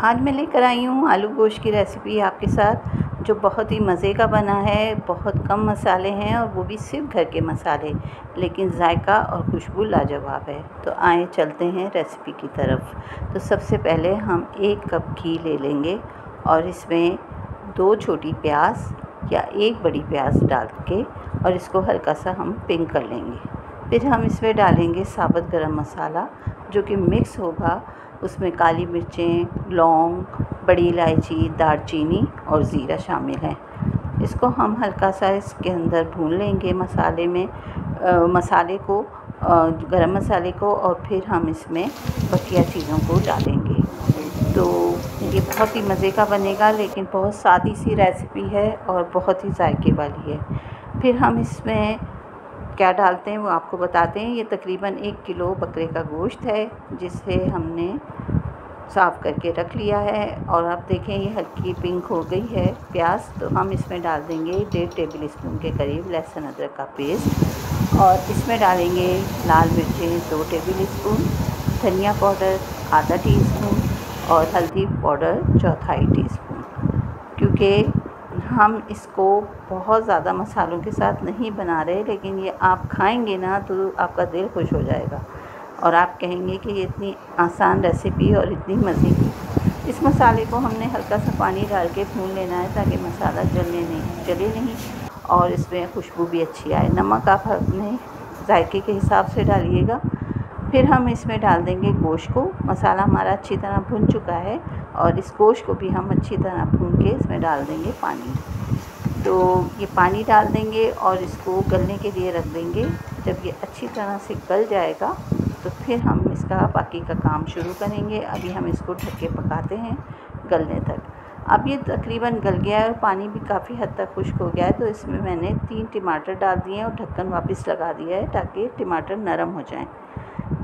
आज मैं लेकर आई हूँ आलू गोश्त की रेसिपी आपके साथ, जो बहुत ही मज़े का बना है। बहुत कम मसाले हैं और वो भी सिर्फ घर के मसाले, लेकिन जायका और खुशबू लाजवाब है। तो आए चलते हैं रेसिपी की तरफ। तो सबसे पहले हम 1 कप घी ले लेंगे और इसमें 2 छोटी प्याज या 1 बड़ी प्याज डाल के और इसको हल्का सा हम पिंक कर लेंगे। फिर हम इसमें डालेंगे साबुत गरम मसाला, जो कि मिक्स होगा। उसमें काली मिर्चें, लौंग, बड़ी इलायची, दालचीनी और ज़ीरा शामिल है। इसको हम हल्का सा इसके अंदर भून लेंगे मसाले में, गरम मसाले को, और फिर हम इसमें बकिया चीज़ों को डालेंगे। तो ये बहुत ही मज़े का बनेगा, लेकिन बहुत सादी सी रेसिपी है और बहुत ही जायके वाली है। फिर हम इसमें क्या डालते हैं वो आपको बताते हैं। ये तकरीबन 1 किलो बकरे का गोश्त है, जिसे हमने साफ़ करके रख लिया है। और अब देखें ये हल्की पिंक हो गई है प्याज। तो हम इसमें डाल देंगे 1.5 टेबल स्पून के करीब लहसुन अदरक का पेस्ट, और इसमें डालेंगे लाल मिर्चें 2 टेबल स्पून, धनिया पाउडर आधा टीस्पून और हल्दी पाउडर 1/4 टीस्पून। क्योंकि हम इसको बहुत ज़्यादा मसालों के साथ नहीं बना रहे, लेकिन ये आप खाएंगे ना तो आपका दिल खुश हो जाएगा और आप कहेंगे कि ये इतनी आसान रेसिपी और इतनी मज़े की। इस मसाले को हमने हल्का सा पानी डाल के भून लेना है, ताकि मसाला जले नहीं और इसमें खुशबू भी अच्छी आए। नमक आप अपने जायके के हिसाब से डालिएगा। फिर हम इसमें डाल देंगे गोश्त को। मसाला हमारा अच्छी तरह भुन चुका है और इस गोश्त को भी हम अच्छी तरह भून के इसमें डाल देंगे पानी। तो ये पानी डाल देंगे और इसको गलने के लिए रख देंगे। जब ये अच्छी तरह से गल जाएगा तो फिर हम इसका बाकी का काम शुरू करेंगे। अभी हम इसको ढक के पकाते हैं गलने तक। अब ये तकरीबन गल गया है और पानी भी काफ़ी हद तक खुश्क हो गया है। तो इसमें मैंने 3 टमाटर डाल दिए हैं और ढक्कन वापस लगा दिया है, ताकि टमाटर नरम हो जाएं।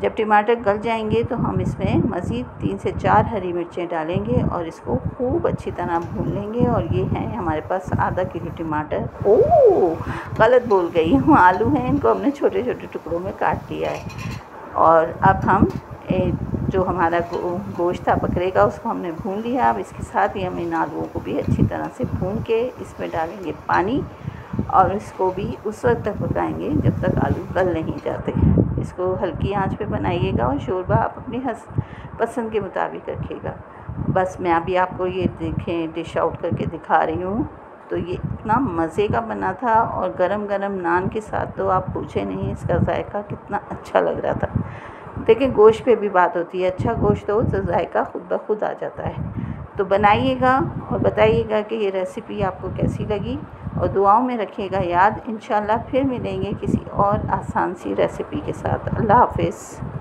जब टमाटर गल जाएंगे तो हम इसमें मज़ीद 3 से 4 हरी मिर्चें डालेंगे और इसको खूब अच्छी तरह भून लेंगे। और ये हैं हमारे पास आधा किलो टमाटर। गलत बोल गई हूँ, आलू हैं, इनको हमने छोटे छोटे टुकड़ों में काट लिया है। और अब हम जो हमारा गोश्त था बकरे का, उसको हमने भून लिया। अब इसके साथ ही हम इन आलूओं को भी अच्छी तरह से भून के इसमें डालेंगे पानी, और इसको भी उस वक्त तक पकाएंगे जब तक आलू गल नहीं जाते। इसको हल्की आंच पे बनाइएगा और शोरबा आप अपनी पसंद के मुताबिक रखिएगा। बस मैं अभी आपको ये देखें डिश आउट करके दिखा रही हूँ। तो ये इतना मज़े का बना था, और गरम गरम नान के साथ तो आप पूछे नहीं, इसका जायका कितना अच्छा लग रहा था। देखिए गोश्त पे भी बात होती है, अच्छा गोश्त हो तो जायका खुद ब खुद आ जाता है। तो बनाइएगा और बताइएगा कि ये रेसिपी आपको कैसी लगी, और दुआओं में रखिएगा याद। इंशाल्लाह फिर मिलेंगे किसी और आसान सी रेसिपी के साथ। अल्लाह हाफ़िज़।